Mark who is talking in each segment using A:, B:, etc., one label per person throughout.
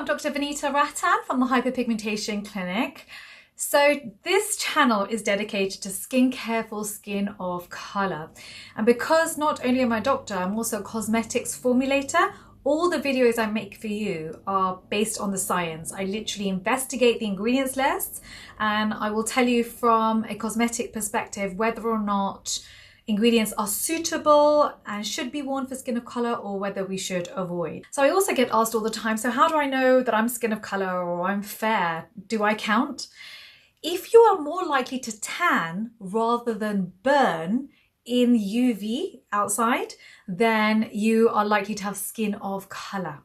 A: Dr. Vanita Rattan from the Hyperpigmentation Clinic. So this channel is dedicated to skincare for skin of colour. And because not only am I a doctor, I'm also a cosmetics formulator, all the videos I make for you are based on the science. I literally investigate the ingredients lists and I will tell you from a cosmetic perspective whether or not ingredients are suitable and should be worn for skin of colour or whether we should avoid. So I also get asked all the time, so how do I know that I'm skin of colour or I'm fair? Do I count? If you are more likely to tan rather than burn in UV outside, then you are likely to have skin of colour.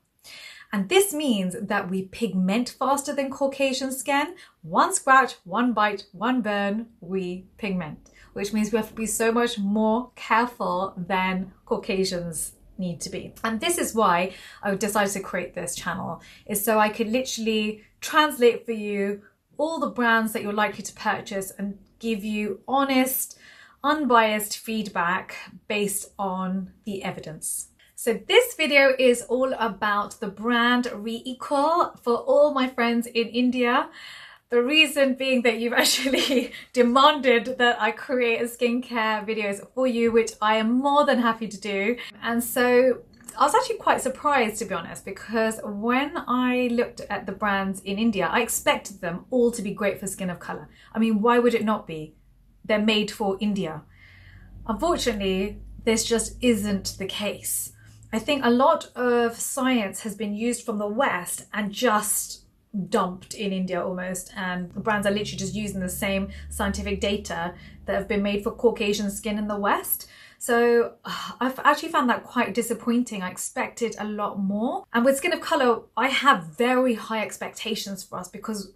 A: And this means that we pigment faster than Caucasian skin. One scratch, one bite, one burn, we pigment, which means we have to be so much more careful than Caucasians need to be. And this is why I decided to create this channel, is so I could literally translate for you all the brands that you're likely to purchase and give you honest, unbiased feedback based on the evidence. So this video is all about the brand EQUIL for all my friends in India. The reason being that you've actually demanded that I create a skincare videos for you, which I am more than happy to do. And so I was actually quite surprised, to be honest, because when I looked at the brands in India, I expected them all to be great for skin of colour. I mean, why would it not be? They're made for India. Unfortunately, this just isn't the case. I think a lot of science has been used from the West and just dumped in India almost, and the brands are literally just using the same scientific data that have been made for Caucasian skin in the West. So I've actually found that quite disappointing. I expected a lot more. And with skin of colour, I have very high expectations for us because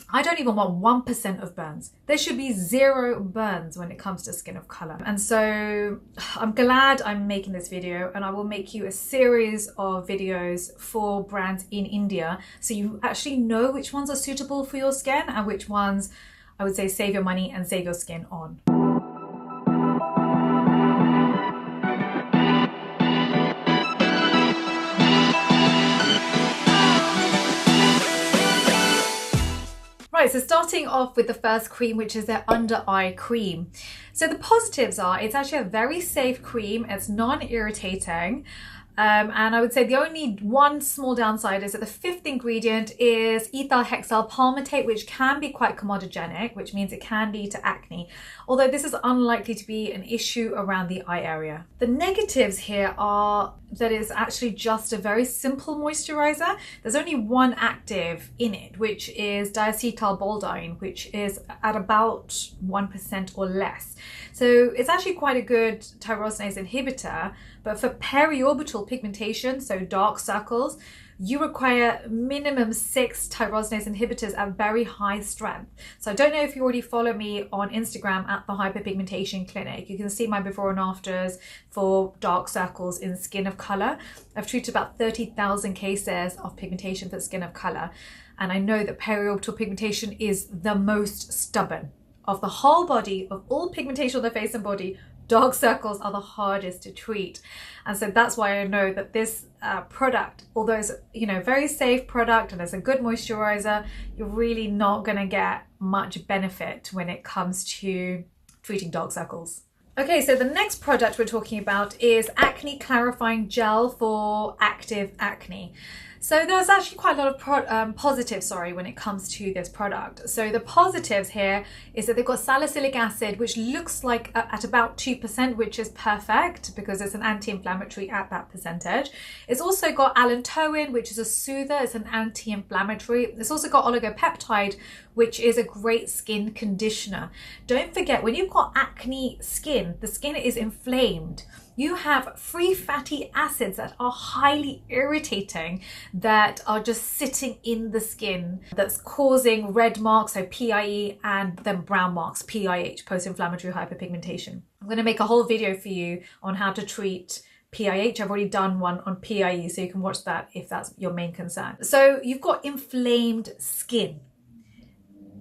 A: I don't even want 1% of burns. There should be 0 burns when it comes to skin of colour. And so I'm glad I'm making this video, and I will make you a series of videos for brands in India so you actually know which ones are suitable for your skin and which ones I would say save your money and save your skin on. Right, so starting off with the first cream, which is their under eye cream. So the positives are it's actually a very safe cream, it's non-irritating. And I would say the only one small downside is that the 5th ingredient is ETHYLHEXYL palmitate, which can be quite comedogenic, which means it can lead to acne, although this is unlikely to be an issue around the eye area. The negatives here are that it's actually just a very simple moisturizer. There's only one active in it, which is DIACETYL BOLDINE, which is at about 1% or less. So it's actually quite a good tyrosinase inhibitor, but for periorbital pigmentation, so dark circles, you require minimum 6 tyrosinase inhibitors at very high strength. So I don't know if you already follow me on Instagram at the Hyperpigmentation Clinic. You can see my before and afters for dark circles in skin of colour. I've treated about 30,000 cases of pigmentation for skin of colour. And I know that periorbital pigmentation is the most stubborn. Of the whole body, of all pigmentation on the face and body, dark circles are the hardest to treat. And so that's why I know that this product, although it's very safe product and it's a good moisturizer, you're really not going to get much benefit when it comes to treating dark circles. Okay, so the next product we're talking about is Acne Clarifying Gel for Active Acne. So there's actually quite a lot of positives, when it comes to this product. So the positives here is that they've got salicylic acid, which looks like at about 2%, which is perfect because it's an anti-inflammatory at that percentage. It's also got ALLANTOIN, which is a soother, it's an anti-inflammatory. It's also got OLIGOPEPTIDE, which is a great skin conditioner. Don't forget, when you've got acne skin, the skin is inflamed. You have free fatty acids that are highly irritating that are just sitting in the skin that's causing red marks, so PIE, and then brown marks, PIH, post-inflammatory hyperpigmentation. I'm going to make a whole video for you on how to treat PIH. I've already done one on PIE, so you can watch that if that's your main concern. So you've got inflamed skin.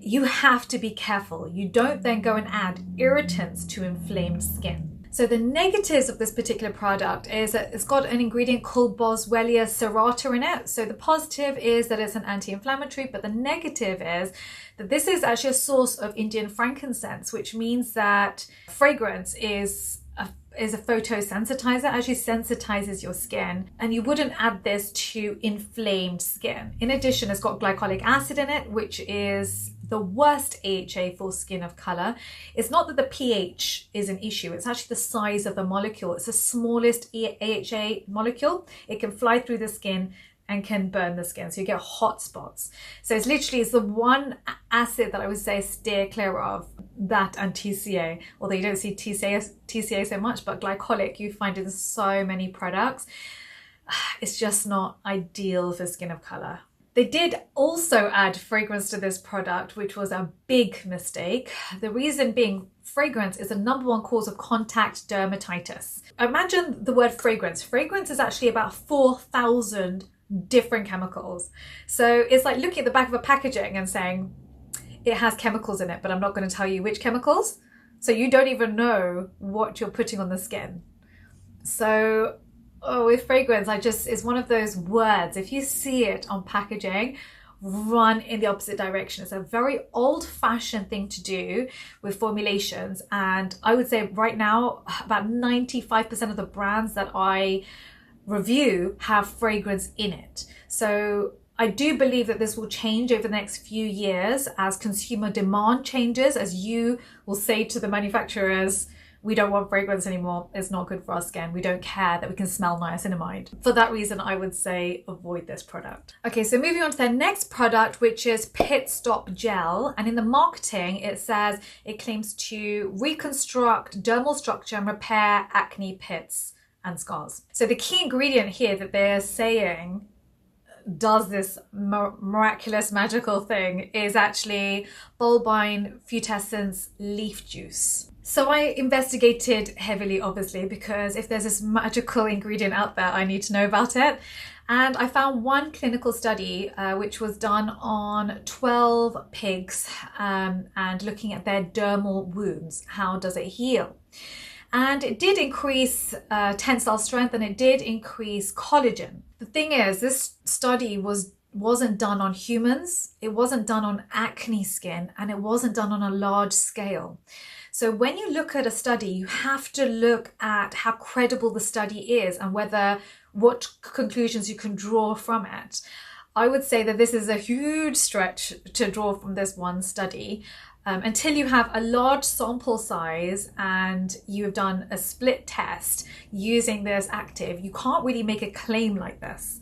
A: You have to be careful. You don't then go and add irritants to inflamed skin. So the negatives of this particular product is that it's got an ingredient called BOSWELLIA SERRATA in it. So the positive is that it's an anti-inflammatory, but the negative is that this is actually a source of Indian frankincense, which means that fragrance is a photosensitizer, actually sensitizes your skin, and you wouldn't add this to inflamed skin. In addition, it's got glycolic acid in it, which is the worst AHA for skin of color. It's not that the pH is an issue, it's actually the size of the molecule. It's the smallest AHA molecule. It can fly through the skin and can burn the skin, so you get hot spots. So it's the one acid that I would say steer clear of, that and TCA, although you don't see TCA so much, but glycolic you find in so many products. It's just not ideal for skin of color. They did also add fragrance to this product, which was a big mistake. The reason being, fragrance is the #1 cause of contact dermatitis. Imagine the word fragrance. Fragrance is actually about 4,000 different chemicals. So it's like looking at the back of a packaging and saying, it has chemicals in it, but I'm not going to tell you which chemicals. So you don't even know what you're putting on the skin. So with fragrance, it's one of those words, if you see it on packaging, run in the opposite direction. It's a very old-fashioned thing to do with formulations, and I would say right now about 95% of the brands that I review have fragrance in it. So I do believe that this will change over the next few years as consumer demand changes, as you will say to the manufacturers, we don't want fragrance anymore, it's not good for our skin, we don't care that we can smell niacinamide. For that reason, I would say avoid this product. Okay, so moving on to their next product, which is Pitstop Gel. And in the marketing, it says it claims to reconstruct dermal structure and repair acne, pits, and scars. So the key ingredient here that they're saying does this miraculous magical thing is actually BOLDINE FRUTESCENS leaf juice. So I investigated heavily, obviously, because if there's this magical ingredient out there, I need to know about it. And I found one clinical study which was done on 12 pigs and looking at their dermal wounds. How does it heal? And it did increase tensile strength, and it did increase collagen. The thing is, this study wasn't done on humans, it wasn't done on acne skin, and it wasn't done on a large scale. So when you look at a study, you have to look at how credible the study is and what conclusions you can draw from it. I would say that this is a huge stretch to draw from this one study. Until you have a large sample size and you have done a split test using this active, you can't really make a claim like this.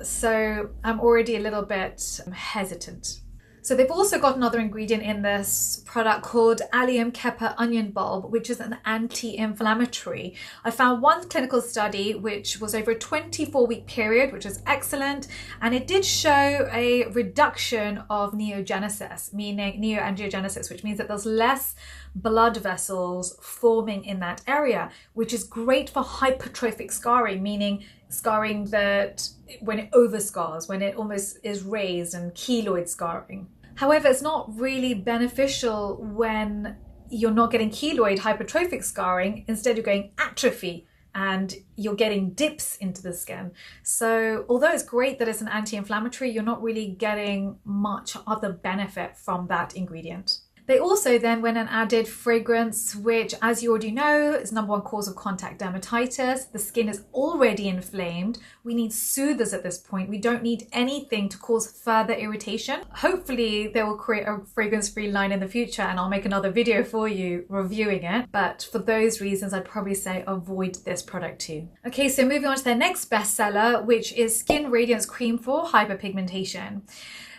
A: So I'm already a little bit hesitant. So they've also got another ingredient in this product called ALLIUM onion bulb, which is an anti-inflammatory. I found one clinical study which was over a 24-week period, which is excellent, and it did show a reduction of neogenesis, meaning neoangiogenesis, which means that there's less blood vessels forming in that area, which is great for hypertrophic scarring, meaning scarring that when it overscars, when it almost is raised, and keloid scarring. However, it's not really beneficial when you're not getting keloid hypertrophic scarring. Instead, you're getting atrophy and you're getting dips into the skin. So although it's great that it's an anti-inflammatory, you're not really getting much other benefit from that ingredient. They also then went and added fragrance, which, as you already know, is #1 cause of contact dermatitis. The skin is already inflamed. We need soothers at this point. We don't need anything to cause further irritation. Hopefully they will create a fragrance-free line in the future, and I'll make another video for you reviewing it. But for those reasons, I'd probably say avoid this product too. Okay, so moving on to their next bestseller, which is Skin Radiance Cream for Hyperpigmentation.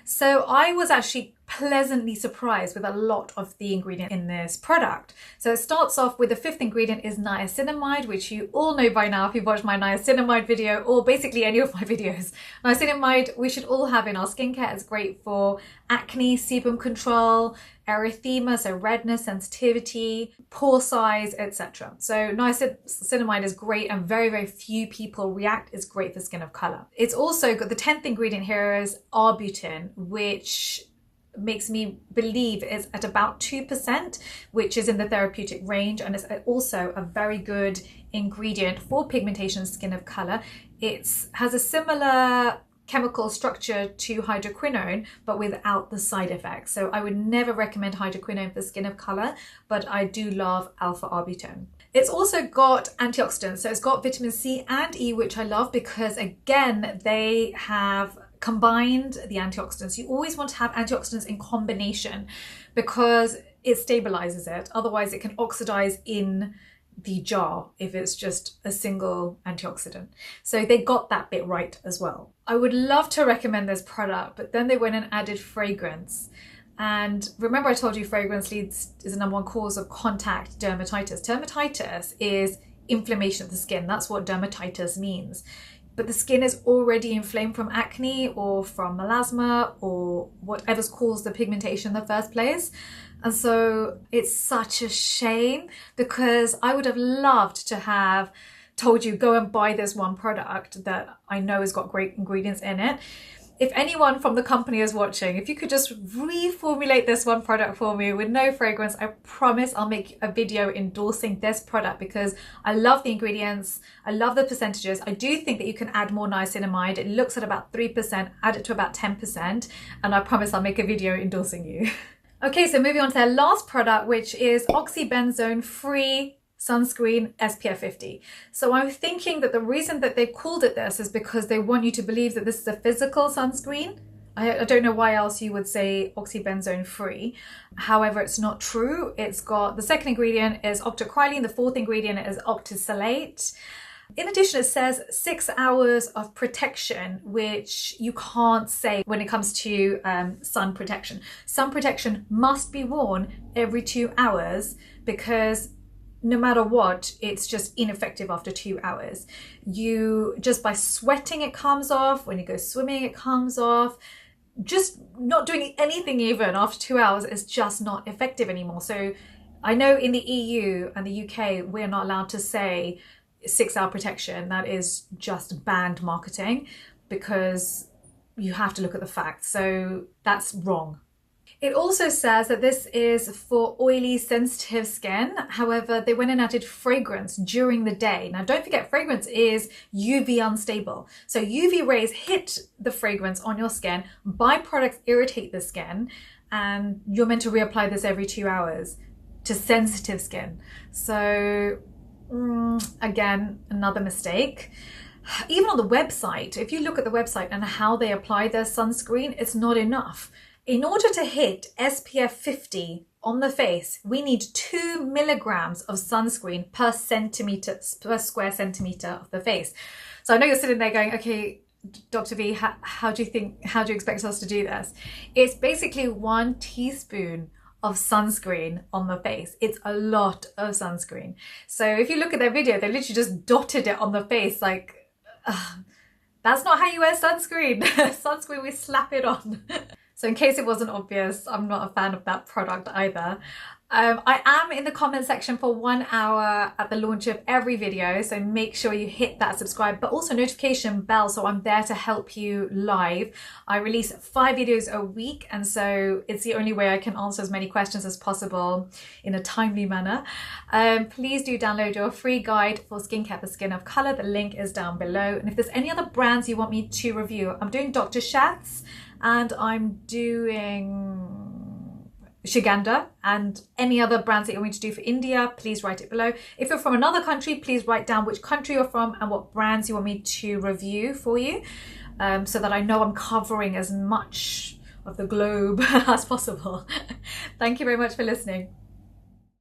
A: So I was actually pleasantly surprised with a lot of the ingredient in this product. So it starts off with the 5th ingredient is niacinamide, which you all know by now if you've watched my niacinamide video or basically any of my videos. Niacinamide we should all have in our skincare. It's great for acne, sebum control, erythema, so redness, sensitivity, pore size, etc. So niacinamide is great, and very, very few people react. It's great for skin of color. It's also got the 10th ingredient here is arbutin, which makes me believe it's at about 2%, which is in the therapeutic range, and it's also a very good ingredient for pigmentation skin of color. It has a similar chemical structure to hydroquinone, but without the side effects. So I would never recommend hydroquinone for skin of color, but I do love alpha-arbutin. It's also got antioxidants, so it's got vitamin C and E, which I love because again, they have combined the antioxidants. You always want to have antioxidants in combination because it stabilizes it. Otherwise it can oxidize in the jar if it's just a single antioxidant. So they got that bit right as well. I would love to recommend this product, but then they went and added fragrance. And remember I told you fragrance is the #1 cause of contact dermatitis. Dermatitis is inflammation of the skin. That's what dermatitis means. But the skin is already inflamed from acne or from melasma or whatever's caused the pigmentation in the first place. And so it's such a shame because I would have loved to have told you, go and buy this one product that I know has got great ingredients in it. If anyone from the company is watching, if you could just reformulate this one product for me with no fragrance, I promise I'll make a video endorsing this product because I love the ingredients. I love the percentages. I do think that you can add more niacinamide. It looks at about 3%, add it to about 10%, and I promise I'll make a video endorsing you. Okay, so moving on to their last product, which is oxybenzone-free sunscreen SPF50. So I'm thinking that the reason that they called it this is because they want you to believe that this is a physical sunscreen. I don't know why else you would say oxybenzone free. However, it's not true. It's got, the second ingredient is octocrylene, the fourth ingredient is octisalate. In addition, it says 6 hours of protection, which you can't say when it comes to sun protection. Sun protection must be worn every 2 hours because no matter what, it's just ineffective after 2 hours. You just by sweating, it comes off. When you go swimming, it comes off. Just not doing anything even after 2 hours is just not effective anymore. So I know in the EU and the UK, we're not allowed to say 6 hour protection. That is just banned marketing because you have to look at the facts. So that's wrong. It also says that this is for oily, sensitive skin. However, they went and added fragrance during the day. Now, don't forget, fragrance is UV unstable. So UV rays hit the fragrance on your skin, byproducts irritate the skin, and you're meant to reapply this every 2 hours to sensitive skin. So again, another mistake. Even on the website, if you look at the website and how they apply their sunscreen, it's not enough. In order to hit SPF 50 on the face, we need 2 milligrams of sunscreen per square centimeter of the face. So I know you're sitting there going, okay, Dr. V, how do you expect us to do this? It's basically 1 teaspoon of sunscreen on the face. It's a lot of sunscreen. So if you look at their video, they literally just dotted it on the face like, that's not how you wear sunscreen. Sunscreen, we slap it on. So in case it wasn't obvious, I'm not a fan of that product either. I am in the comment section for 1 hour at the launch of every video, so make sure you hit that subscribe, but also notification bell, so I'm there to help you live. I release 5 videos a week, and so it's the only way I can answer as many questions as possible in a timely manner. Please do download your free guide for skincare for skin of color. The link is down below. And if there's any other brands you want me to review, I'm doing Dr. Schatz's, and I'm doing Shiganda, and any other brands that you want me to do for India, please write it below. If you're from another country, please write down which country you're from and what brands you want me to review for you, so that I know I'm covering as much of the globe as possible. Thank you very much for listening.